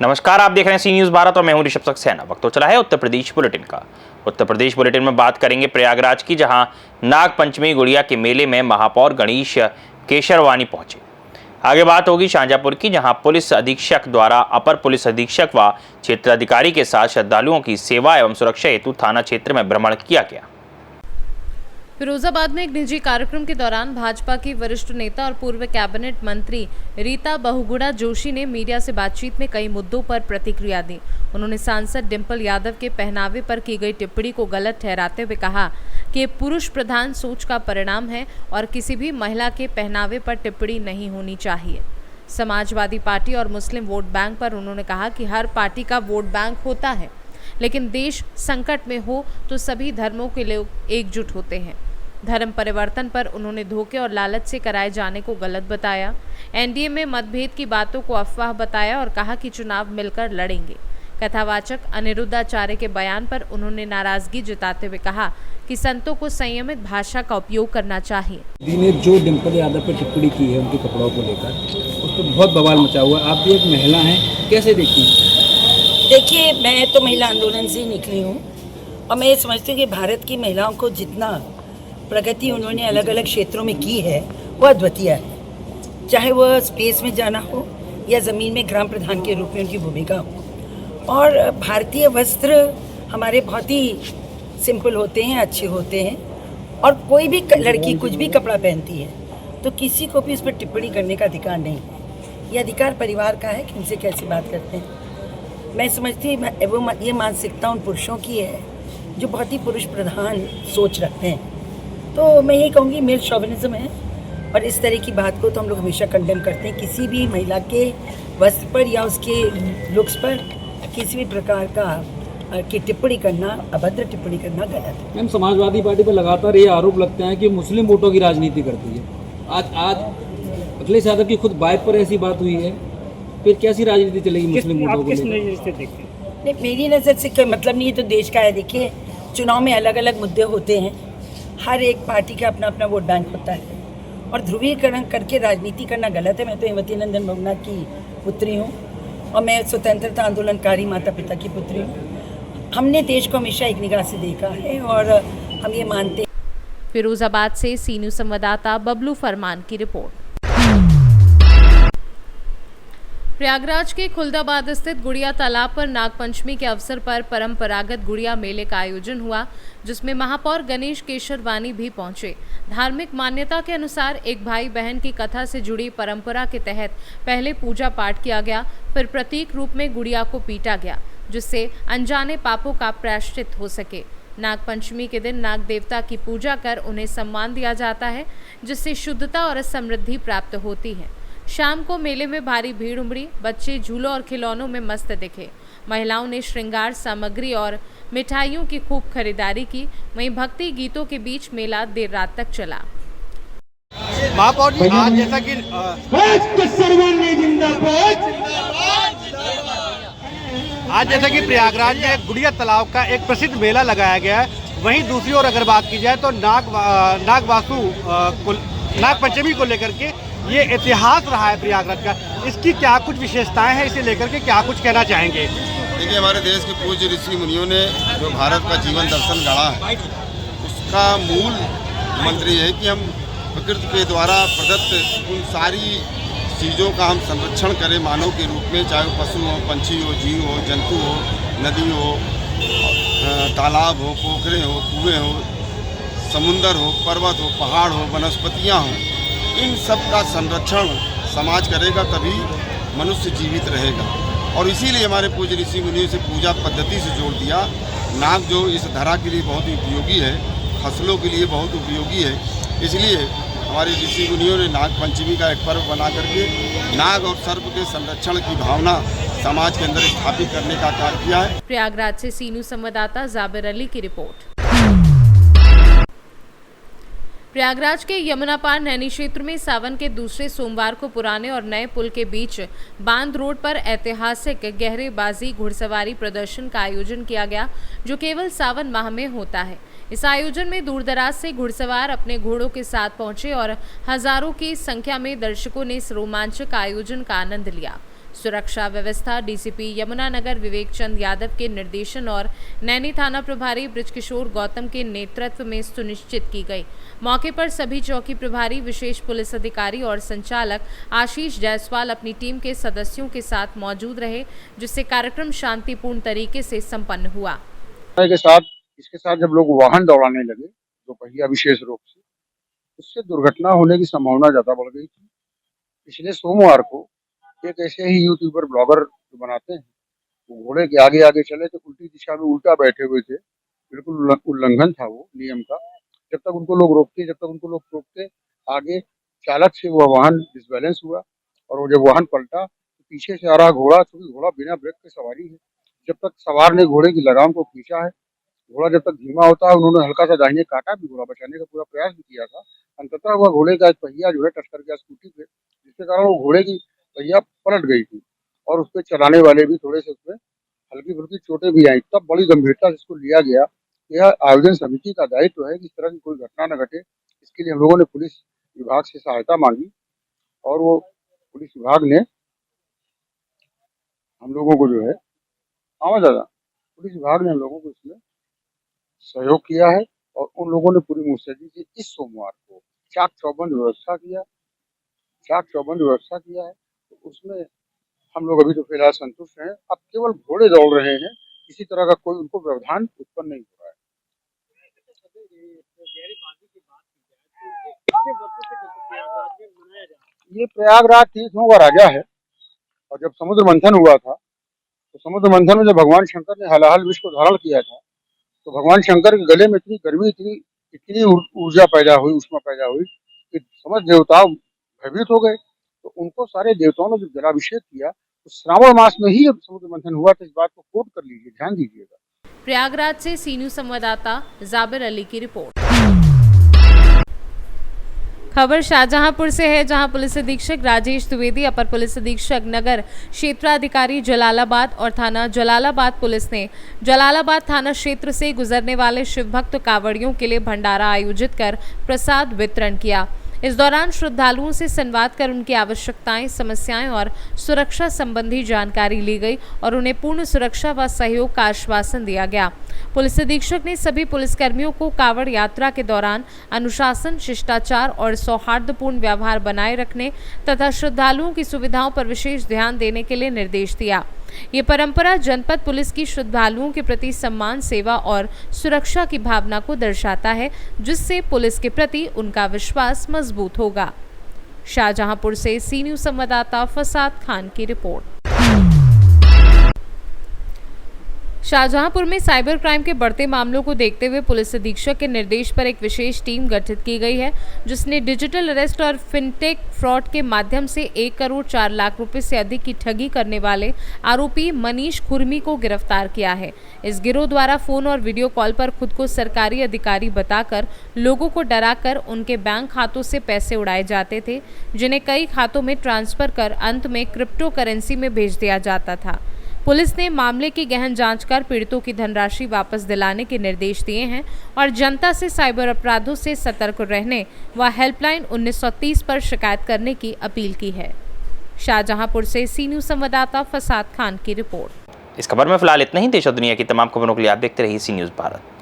नमस्कार, आप देख रहे हैं सी न्यूज़ भारत और मैं हूं ऋषभ सक्सेना। वक्त तो चला है उत्तर प्रदेश बुलेटिन का। उत्तर प्रदेश बुलेटिन में बात करेंगे प्रयागराज की, जहां नाग पंचमी गुड़िया के मेले में महापौर गणेश केशरवानी पहुंचे। आगे बात होगी शाहजहांपुर की, जहां पुलिस अधीक्षक द्वारा अपर पुलिस अधीक्षक व क्षेत्राधिकारी के साथ श्रद्धालुओं की सेवा एवं सुरक्षा हेतु थाना क्षेत्र में भ्रमण किया गया। फिरोजाबाद में एक निजी कार्यक्रम के दौरान भाजपा की वरिष्ठ नेता और पूर्व कैबिनेट मंत्री रीता बहुगुणा जोशी ने मीडिया से बातचीत में कई मुद्दों पर प्रतिक्रिया दी। उन्होंने सांसद डिंपल यादव के पहनावे पर की गई टिप्पणी को गलत ठहराते हुए कहा कि ये पुरुष प्रधान सोच का परिणाम है और किसी भी महिला के पहनावे पर टिप्पणी नहीं होनी चाहिए। समाजवादी पार्टी और मुस्लिम वोट बैंक पर उन्होंने कहा कि हर पार्टी का वोट बैंक होता है, लेकिन देश संकट में हो तो सभी धर्मों के लोग एकजुट होते हैं। धर्म परिवर्तन पर उन्होंने धोखे और लालच से कराए जाने को गलत बताया। एनडीए में मतभेद की बातों को अफवाह बताया और कहा कि चुनाव मिलकर लड़ेंगे। कथावाचक अनिरुद्धाचार्य के बयान पर उन्होंने नाराजगी जताते हुए कहा कि संतों को संयमित भाषा का उपयोग करना चाहिए। दी ने जो डिंपल यादव पर टिप्पणी की है उनके कपड़ों को लेकर, उस पर बहुत बवाल मचा हुआ। आप भी एक महिला हैं, कैसे देखती हैं? देखिए, मैं तो महिला आंदोलन से ही निकली हूँ और मैं ये समझती हूँ कि भारत की महिलाओं को जितना प्रगति उन्होंने अलग अलग क्षेत्रों में की है वो अद्वितीय है। चाहे वह स्पेस में जाना हो या ज़मीन में ग्राम प्रधान के रूप में उनकी भूमिका हो। और भारतीय वस्त्र हमारे बहुत ही सिंपल होते हैं, अच्छे होते हैं, और कोई भी लड़की कुछ भी कपड़ा पहनती है तो किसी को भी उस पर टिप्पणी करने का अधिकार नहीं है। ये अधिकार परिवार का है कि उनसे कैसी बात करते हैं। मैं समझती हूँ वो ये मानसिकता उन पुरुषों की है जो बहुत ही पुरुष प्रधान सोच रखते हैं। तो मैं ये कहूँगी मेल शॉविनिज्म है, और इस तरह की बात को तो हम लोग हमेशा कंडेम करते हैं। किसी भी महिला के वस्त्र पर या उसके लुक्स पर किसी भी प्रकार का की टिप्पणी करना, अभद्र टिप्पणी करना गलत है। मैम, समाजवादी पार्टी पर लगातार ये आरोप लगते हैं कि मुस्लिम वोटों की राजनीति करती है। आज अखिलेश यादव की खुद बाइक पर ऐसी बात हुई है, फिर कैसी राजनीति चलेगी मुस्लिम वोटों को लेकर? नहीं, मेरी नज़र से कोई मतलब नहीं है। तो देश का है। देखिए, चुनाव में अलग अलग मुद्दे होते हैं, हर एक पार्टी का अपना अपना वोट बैंक होता है, और ध्रुवीकरण करके राजनीति करना गलत है। मैं तो हेमवती नंदन भवनाथ की पुत्री हूँ और मैं स्वतंत्रता आंदोलनकारी माता पिता की पुत्री हूँ। हमने देश को हमेशा एक निगाह से देखा है और हम ये मानते हैं। फिरोजाबाद से सी न्यूज़ संवाददाता बबलू फरमान की रिपोर्ट। प्रयागराज के खुलदाबाद स्थित गुड़िया तालाब पर नागपंचमी के अवसर पर परंपरागत गुड़िया मेले का आयोजन हुआ, जिसमें महापौर गणेश केशरवानी भी पहुंचे। धार्मिक मान्यता के अनुसार एक भाई बहन की कथा से जुड़ी परंपरा के तहत पहले पूजा पाठ किया गया, फिर प्रतीक रूप में गुड़िया को पीटा गया, जिससे अनजाने पापों का प्रायश्चित हो सके। नागपंचमी के दिन नाग देवता की पूजा कर उन्हें सम्मान दिया जाता है, जिससे शुद्धता और समृद्धि प्राप्त होती है। शाम को मेले में भारी भीड़ उमड़ी। बच्चे झूलों और खिलौनों में मस्त दिखे। महिलाओं ने श्रृंगार सामग्री और मिठाइयों की खूब खरीदारी की। वहीं भक्ति गीतों के बीच मेला देर रात तक चला। महापौर जी, आज जैसा कि प्रयागराज में गुड़िया तालाब का एक प्रसिद्ध मेला लगाया गया है, वहीं दूसरी ओर अगर बात की जाए तो नाग पंचमी को लेकर के ये इतिहास रहा है प्रयागराज का। इसकी क्या कुछ विशेषताएं हैं, इसे लेकर के क्या कुछ कहना चाहेंगे? देखिए, हमारे देश के पूज्य ऋषि मुनियों ने जो भारत का जीवन दर्शन गढ़ा है, उसका मूल मंत्र ये है कि हम प्रकृति के द्वारा प्रदत्त उन सारी चीज़ों का हम संरक्षण करें मानव के रूप में, चाहे वो पशु हो, पंछी हो, जीव हो, जंतु हो, नदी हो, तालाब हो, पोखरे हो, कुएँ हो, समुंदर हो, पर्वत हो, पहाड़ हो, वनस्पतियाँ हो, इन सब का संरक्षण समाज करेगा तभी मनुष्य जीवित रहेगा। और इसीलिए हमारे पूज्य ऋषि मुनियों से पूजा पद्धति से जोड़ दिया। नाग जो इस धरा के लिए बहुत ही उपयोगी है, फसलों के लिए बहुत उपयोगी है, इसलिए हमारे ऋषि मुनियों ने नाग पंचमी का एक पर्व बना करके नाग और सर्प के संरक्षण की भावना समाज के अंदर स्थापित करने का कार्य किया है। प्रयागराज से सी न्यूज़ संवाददाता जाबिर अली की रिपोर्ट। प्रयागराज के यमुना पार नैनी क्षेत्र में सावन के दूसरे सोमवार को पुराने और नए पुल के बीच बांध रोड पर ऐतिहासिक गहरेबाजी घुड़सवारी प्रदर्शन का आयोजन किया गया, जो केवल सावन माह में होता है। इस आयोजन में दूरदराज से घुड़सवार अपने घोड़ों के साथ पहुंचे और हजारों की संख्या में दर्शकों ने इस रोमांचक आयोजन का आनंद लिया। सुरक्षा व्यवस्था डीसीपी यमुनानगर विवेक चंद यादव के निर्देशन और नैनी थाना प्रभारी बृजकिशोर गौतम के नेतृत्व में सुनिश्चित की गई। मौके पर सभी चौकी प्रभारी, विशेष पुलिस अधिकारी और संचालक आशीष जायसवाल अपनी टीम के सदस्यों के साथ मौजूद रहे, जिससे कार्यक्रम शांतिपूर्ण तरीके से संपन्न हुआ। इसके साथ जब लोग वाहन दौड़ाने लगे, दोपहिया विशेष रूप से, उससे दुर्घटना होने की संभावना ज्यादा बढ़ गई थी। पिछले सोमवार को एक ऐसे ही यूट्यूबर ब्लॉगर जो बनाते हैं, वो घोड़े के आगे आगे चले थे, उल्टी दिशा में उल्टा बैठे हुए थे, बिल्कुल उल्लंघन था वो नियम का। जब तक उनको लोग रोकते आगे चालक से वो वाहन डिसबैलेंस हुआ और वो जब वाहन पलटा तो पीछे से आ रहा घोड़ा, क्योंकि घोड़ा बिना ब्रेक के सवारी है, जब तक सवार ने घोड़े की लगाम को खींचा है, घोड़ा जब तक धीमा होता है, उन्होंने हल्का सा दाहिने काटा भी, घोड़ा बचाने का पूरा प्रयास भी किया था। अंततः वह घोड़े का एक पहिया जो है टक्कर गया स्कूटी पे, जिसके कारण वो घोड़े की पहिया पलट गई थी और उसपे चलाने वाले भी थोड़े से उसमें हल्की फुल्की चोटें भी आई। तब बड़ी गंभीरता से इसको लिया गया। यह आयोजन समिति का दायित्व है कि इस तरह की कोई घटना न घटे। इसके लिए हम लोगों ने पुलिस विभाग से सहायता मांगी और वो पुलिस विभाग ने हम लोगों को जो है पुलिस विभाग ने हम लोगों को इसमें सहयोग किया है और उन लोगों ने पूरी मुस्तैदी से इस सोमवार को चाक चौबंद व्यवस्था किया है। तो उसमें हम लोग अभी तो फिलहाल संतुष्ट हैं। अब केवल घोड़े दौड़ रहे हैं, किसी तरह का कोई उनको व्यवधान उत्पन्न नहीं हो रहा है। ये प्रयागराज तीर्थों का राजा है और जब समुद्र मंथन हुआ था तो समुद्र मंथन में जब भगवान शंकर ने हलाहल विष को धारण किया था तो भगवान शंकर के गले में इतनी गर्मी, इतनी ऊर्जा पैदा हुई, उष्मा पैदा हुई कि समस्त देवता भयभीत हो गए। तो उनको सारे देवताओं ने जब जलाभिषेक किया तो श्रावण मास में ही जब समुद्र मंथन हुआ, तो इस बात को कोट कर लीजिए, ध्यान दीजिएगा। प्रयागराज से सी न्यूज़ संवाददाता जाबिर अली की रिपोर्ट। खबर शाहजहांपुर से है, जहां पुलिस अधीक्षक राजेश द्विवेदी, अपर पुलिस अधीक्षक नगर क्षेत्राधिकारी जलालाबाद और थाना जलालाबाद पुलिस ने जलालाबाद थाना क्षेत्र से गुजरने वाले शिव भक्त कांवड़ियों के लिए भंडारा आयोजित कर प्रसाद वितरण किया। इस दौरान श्रद्धालुओं से संवाद कर उनकी आवश्यकताएं, समस्याएं और सुरक्षा संबंधी जानकारी ली गई और उन्हें पूर्ण सुरक्षा व सहयोग का आश्वासन दिया गया। पुलिस अधीक्षक ने सभी पुलिसकर्मियों को कांवड़ यात्रा के दौरान अनुशासन, शिष्टाचार और सौहार्दपूर्ण व्यवहार बनाए रखने तथा श्रद्धालुओं की सुविधाओं पर विशेष ध्यान देने के लिए निर्देश दिया। ये परंपरा जनपद पुलिस की श्रद्धालुओं के प्रति सम्मान, सेवा और सुरक्षा की भावना को दर्शाता है, जिससे पुलिस के प्रति उनका विश्वास मजबूत होगा। शाहजहांपुर से सी न्यूज़ संवाददाता फसाद खान की रिपोर्ट। शाहजहांपुर में साइबर क्राइम के बढ़ते मामलों को देखते हुए पुलिस अधीक्षक के निर्देश पर एक विशेष टीम गठित की गई है, जिसने डिजिटल अरेस्ट और फिनटेक फ्रॉड के माध्यम से 1 करोड़ 4 लाख रुपए से अधिक की ठगी करने वाले आरोपी मनीष खुरमी को गिरफ्तार किया है। इस गिरोह द्वारा फोन और वीडियो कॉल पर खुद को सरकारी अधिकारी बताकर लोगों को डराकर उनके बैंक खातों से पैसे उड़ाए जाते थे, जिन्हें कई खातों में ट्रांसफर कर अंत में क्रिप्टो करेंसी में भेज दिया जाता था। पुलिस ने मामले की गहन जांच कर पीड़ितों की धनराशि वापस दिलाने के निर्देश दिए हैं और जनता से साइबर अपराधों से सतर्क रहने व हेल्पलाइन 1930 पर शिकायत करने की अपील की है। शाहजहांपुर से सी न्यूज़ संवाददाता फसाद खान की रिपोर्ट। इस खबर में फिलहाल इतना ही। देश और दुनिया की तमाम खबरों के लिए आप देखते रहिए सी न्यूज़ भारत।